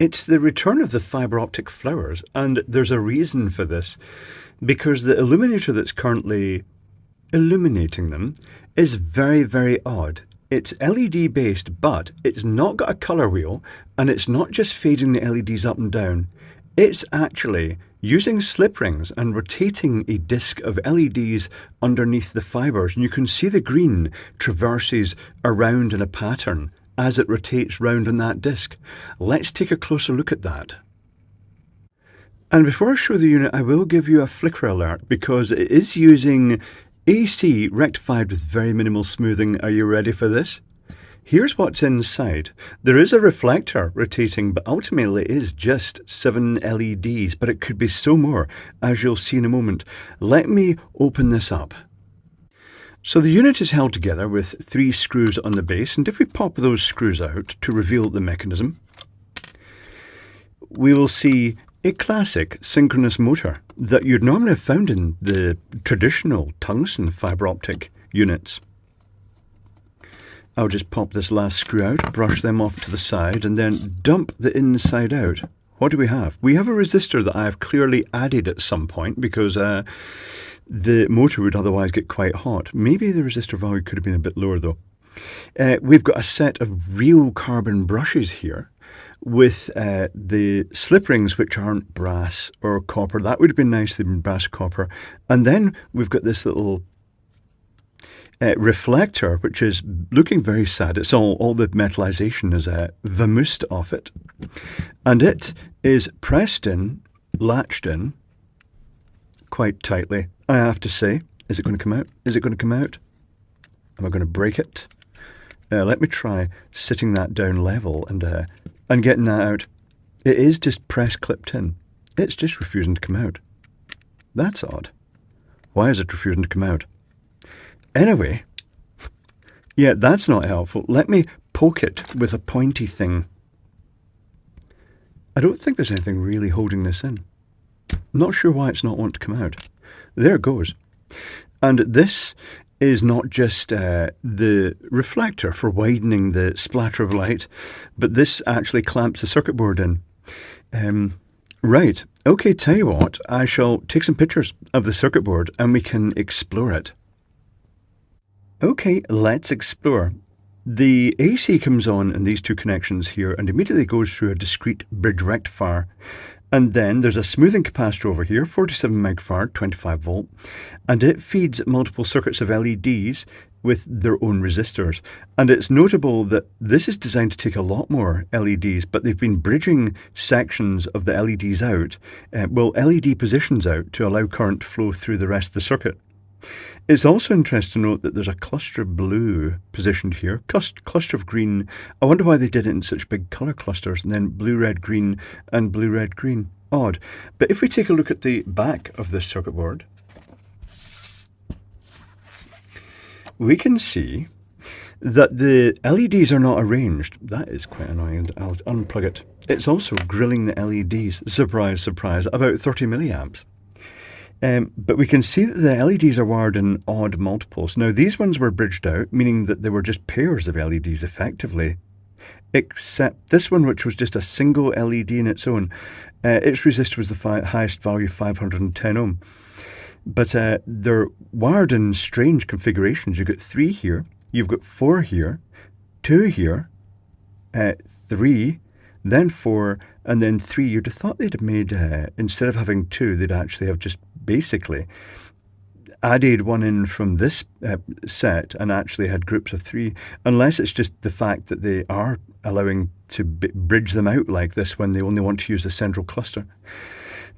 It's the return of the fibre optic flowers, and there's a reason for this, because the illuminator that's currently illuminating them is very, very odd. It's LED based, but it's not got a colour wheel, and it's not just fading the LEDs up and down. It's actually using slip rings and rotating a disc of LEDs underneath the fibres, and you can see the green traverses around in a pattern as it rotates round on that disc. Let's take a closer look at that. And before I show the unit, I will give you a flicker alert because it is using AC rectified with very minimal smoothing. Are you ready for this? Here's what's inside. There is a reflector rotating, but ultimately it is just 7 LEDs, but it could be so more, as you'll see in a moment. Let me open this up. So the unit is held together with 3 screws on the base, and if we pop those screws out to reveal the mechanism, we will see a classic synchronous motor that you'd normally have found in the traditional tungsten fibre optic units. I'll just pop this last screw out, brush them off to the side, and then dump the inside out. What do we have? We have a resistor that I have clearly added at some point because the motor would otherwise get quite hot. Maybe the resistor value could have been a bit lower though. We've got a set of real carbon brushes here with the slip rings, which aren't brass or copper. That would have been nice, they'd been brass copper. And then we've got this little reflector, which is looking very sad. It's all the metallization is vamoosed off it. And it is pressed in, latched in, quite tightly, I have to say. Is it going to come out? Is it going to come out? Am I going to break it? Let me try sitting that down level and getting that out. It is just press clipped in. It's just refusing to come out. That's odd. Why is it refusing to come out? Anyway, yeah, that's not helpful. Let me poke it with a pointy thing. I don't think there's anything really holding this in. Not sure why it's not wanting to come out. There it goes. And this is not just the reflector for widening the splatter of light, but this actually clamps the circuit board in. Right, okay, tell you what, I shall take some pictures of the circuit board and we can explore it. Okay, let's explore. The AC comes on in these 2 connections here and immediately goes through a discrete bridge rectifier. And then there's a smoothing capacitor over here, 47 megafarad, 25 volt, and it feeds multiple circuits of LEDs with their own resistors. And it's notable that this is designed to take a lot more LEDs, but they've been bridging sections of the LEDs out, LED positions out, to allow current to flow through the rest of the circuit. It's also interesting to note that there's a cluster of blue positioned here, cluster of green. I wonder why they did it in such big colour clusters, and then blue, red, green, and blue, red, green. Odd. But if we take a look at the back of this circuit board, we can see that the LEDs are not arranged. That is quite annoying. I'll unplug it. It's also grilling the LEDs. Surprise, surprise. About 30 milliamps. But we can see that the LEDs are wired in odd multiples. Now, these ones were bridged out, meaning that they were just pairs of LEDs effectively, except this one, which was just a single LED in its own. Its resistor was the highest value, 510 ohm. But they're wired in strange configurations. You've got 3 here, you've got 4 here, 2 here, 3, then 4, and then 3. You'd have thought they'd have made, instead of having 2, they'd actually have just basically added one in from this set and actually had groups of 3, unless it's just the fact that they are allowing to bridge them out like this when they only want to use the central cluster.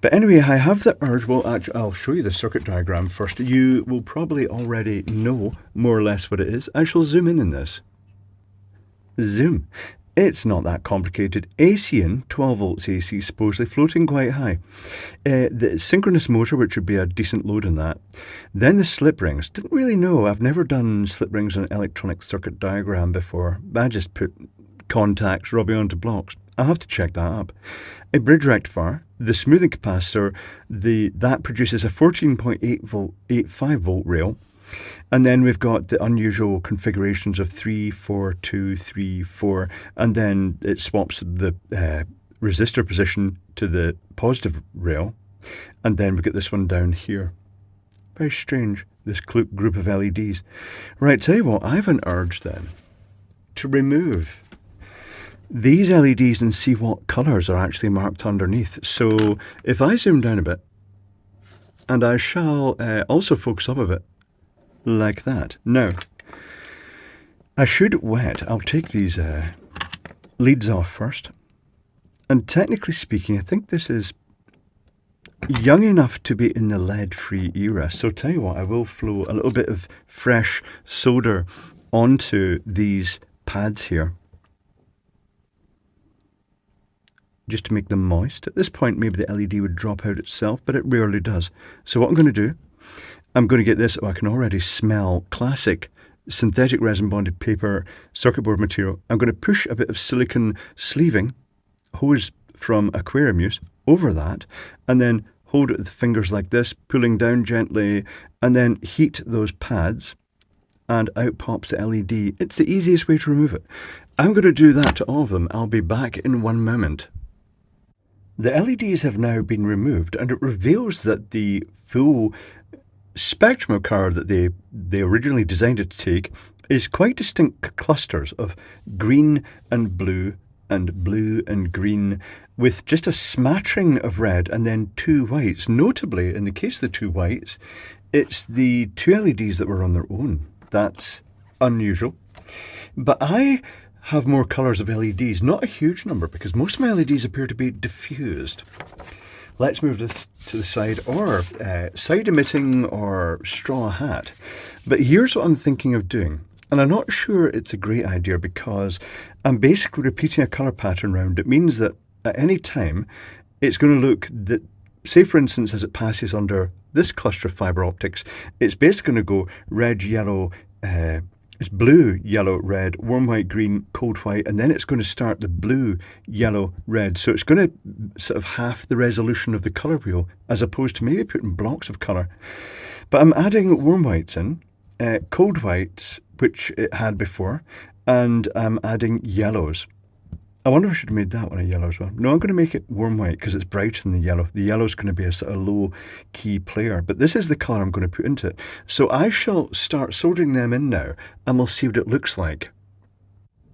But anyway, I have the urge. Well, actually, I'll show you the circuit diagram first. You will probably already know more or less what it is. I shall zoom in this. Zoom. It's not that complicated. AC in, 12 volts AC, supposedly floating quite high. The synchronous motor, which would be a decent load on that. Then the slip rings. Didn't really know. I've never done slip rings on an electronic circuit diagram before. I just put contacts rubbing onto blocks. I'll have to check that up. A bridge rectifier, the smoothing capacitor, that produces a 14.8 volt, 85 volt rail. And then we've got the unusual configurations of 3, 4, 2, 3, 4, and then it swaps the resistor position to the positive rail, and then we get this one down here. Very strange, this group of LEDs. Right, tell you what, I have an urge then to remove these LEDs and see what colours are actually marked underneath. So if I zoom down a bit, and I shall also focus up a bit, like that. Now, I should wet. I'll take these leads off first. And technically speaking, I think this is young enough to be in the lead-free era. So tell you what, I will flow a little bit of fresh solder onto these pads here, just to make them moist. At this point, maybe the LED would drop out itself, but it rarely does. So what I'm going to do, I'm going to get this, I can already smell classic synthetic resin bonded paper circuit board material. I'm going to push a bit of silicone sleeving, hose from aquarium use, over that, and then hold it with the fingers like this, pulling down gently, and then heat those pads, and out pops the LED. It's the easiest way to remove it. I'm going to do that to all of them. I'll be back in one moment. The LEDs have now been removed, and it reveals that the full spectrum of colour that they originally designed it to take is quite distinct clusters of green and blue and green, with just a smattering of red and then two whites. Notably, in the case of the two whites, it's the two LEDs that were on their own. That's unusual. But I have more colours of LEDs, not a huge number, because most of my LEDs appear to be diffused. Let's move this to the side, or side emitting, or straw hat. But here's what I'm thinking of doing. And I'm not sure it's a great idea, because I'm basically repeating a colour pattern round. It means that at any time, it's going to look that, say for instance, as it passes under this cluster of fibre optics, it's basically going to go red, yellow, it's blue, yellow, red, warm white, green, cold white, and then it's going to start the blue, yellow, red. So it's going to sort of half the resolution of the colour wheel, as opposed to maybe putting blocks of colour. But I'm adding warm whites in, cold whites, which it had before, and I'm adding yellows. I wonder if I should have made that one a yellow as well. No, I'm going to make it warm white because it's brighter than the yellow. The yellow is going to be a sort of low key player, but this is the colour I'm going to put into it. So I shall start soldering them in now, and we'll see what it looks like.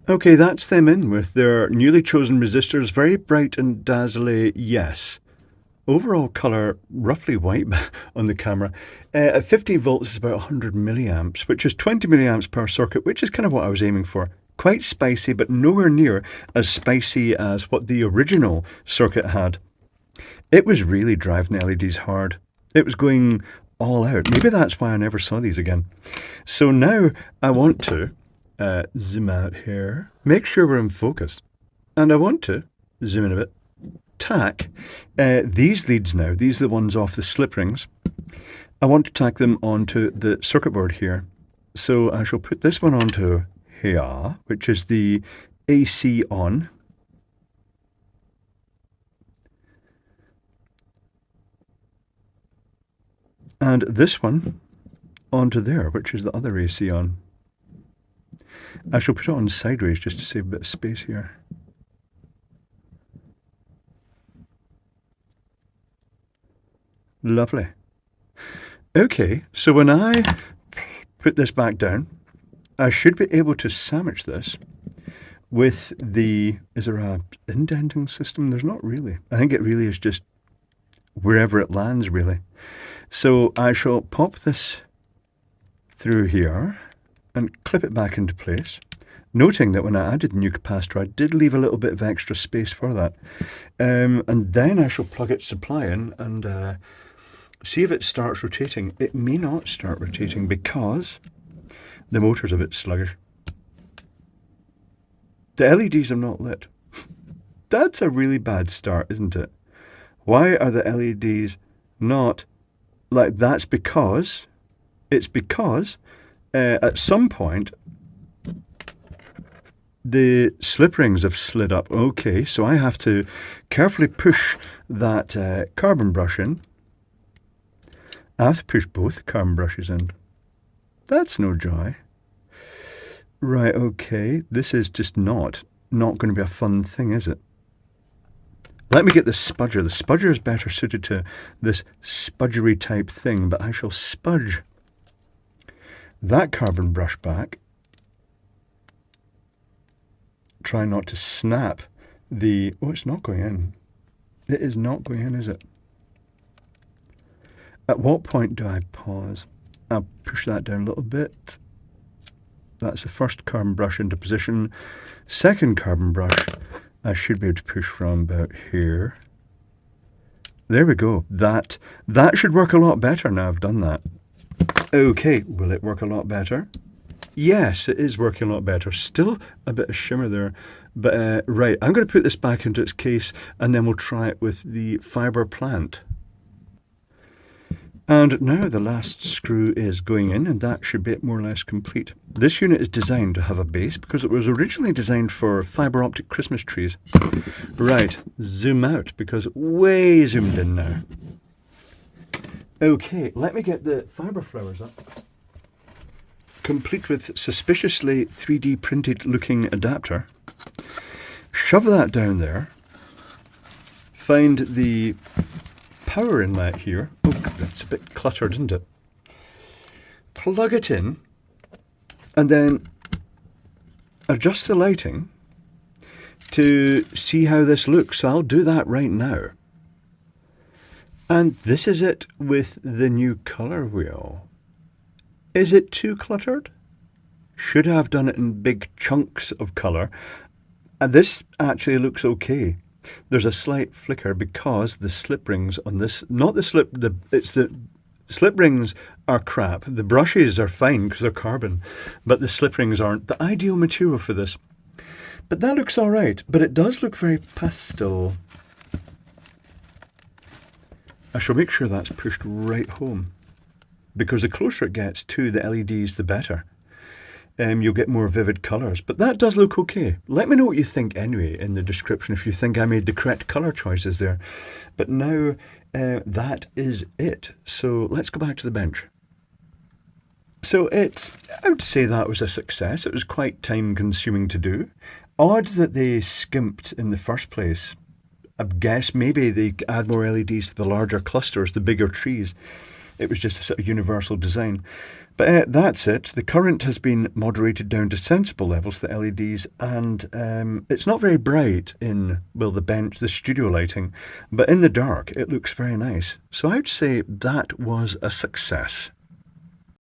Okay, that's them in with their newly chosen resistors. Very bright and dazzling, yes. Overall colour, roughly white on the camera. At 15 volts is about 100 milliamps, which is 20 milliamps per circuit, which is kind of what I was aiming for. Quite spicy, but nowhere near as spicy as what the original circuit had. It was really driving the LEDs hard. It was going all out. Maybe that's why I never saw these again. So now I want to zoom out here, make sure we're in focus, and I want to zoom in a bit, tack these leads now. These are the ones off the slip rings. I want to tack them onto the circuit board here. So I shall put this one onto here, which is the AC on. And this one onto there, which is the other AC on. I shall put it on sideways just to save a bit of space here. Lovely. Okay, so when I put this back down, I should be able to sandwich this with the, is there a indenting system? There's not really. I think it really is just wherever it lands, really. So I shall pop this through here and clip it back into place, noting that when I added the new capacitor, I did leave a little bit of extra space for that. And then I shall plug its supply in and see if it starts rotating. It may not start rotating because the motor's a bit sluggish. The LEDs are not lit. That's a really bad start, isn't it? Why are the LEDs not like? That's because, it's because at some point the slip rings have slid up. Okay, so I have to carefully push that carbon brush in. I have to push both carbon brushes in. That's no joy. Right, okay, this is just not going to be a fun thing, is it? Let me get the spudger. The spudger is better suited to this spudgery type thing, but I shall spudge that carbon brush back. Try not to snap the... Oh, it's not going in. It is not going in, is it? At what point do I pause? I'll push that down a little bit. That's the first carbon brush into position. Second carbon brush, I should be able to push from about here. There we go. That should work a lot better now I've done that. Okay, will it work a lot better? Yes, it is working a lot better. Still a bit of shimmer there. But right, I'm going to put this back into its case and then we'll try it with the fibre plant. And now the last screw is going in, and that should be more or less complete. This unit is designed to have a base because it was originally designed for fibre optic Christmas trees. Right, zoom out because way zoomed in now. Okay, let me get the fibre flowers up. Complete with suspiciously 3D printed looking adapter. Shove that down there. Find the power inlet here. Oh, that's a bit cluttered, isn't it? Plug it in and then adjust the lighting to see how this looks. So I'll do that right now. And this is it with the new colour wheel. Is it too cluttered? Should have done it in big chunks of colour. And this actually looks okay. There's a slight flicker because the slip rings on this, it's the slip rings are crap. The brushes are fine because they're carbon, but the slip rings aren't the ideal material for this. But that looks all right, but it does look very pastel. I shall make sure that's pushed right home because the closer it gets to the LEDs, the better. You'll get more vivid colours. But that does look okay. Let me know what you think anyway in the description if you think I made the correct colour choices there. But now that is it. So let's go back to the bench. So I would say that was a success. It was quite time consuming to do. Odd that they skimped in the first place. I guess maybe they add more LEDs to the larger clusters, the bigger trees. It was just a sort of universal design. But that's it. The current has been moderated down to sensible levels, the LEDs, and it's not very bright in, well, the bench, the studio lighting, but in the dark it looks very nice. So I'd say that was a success.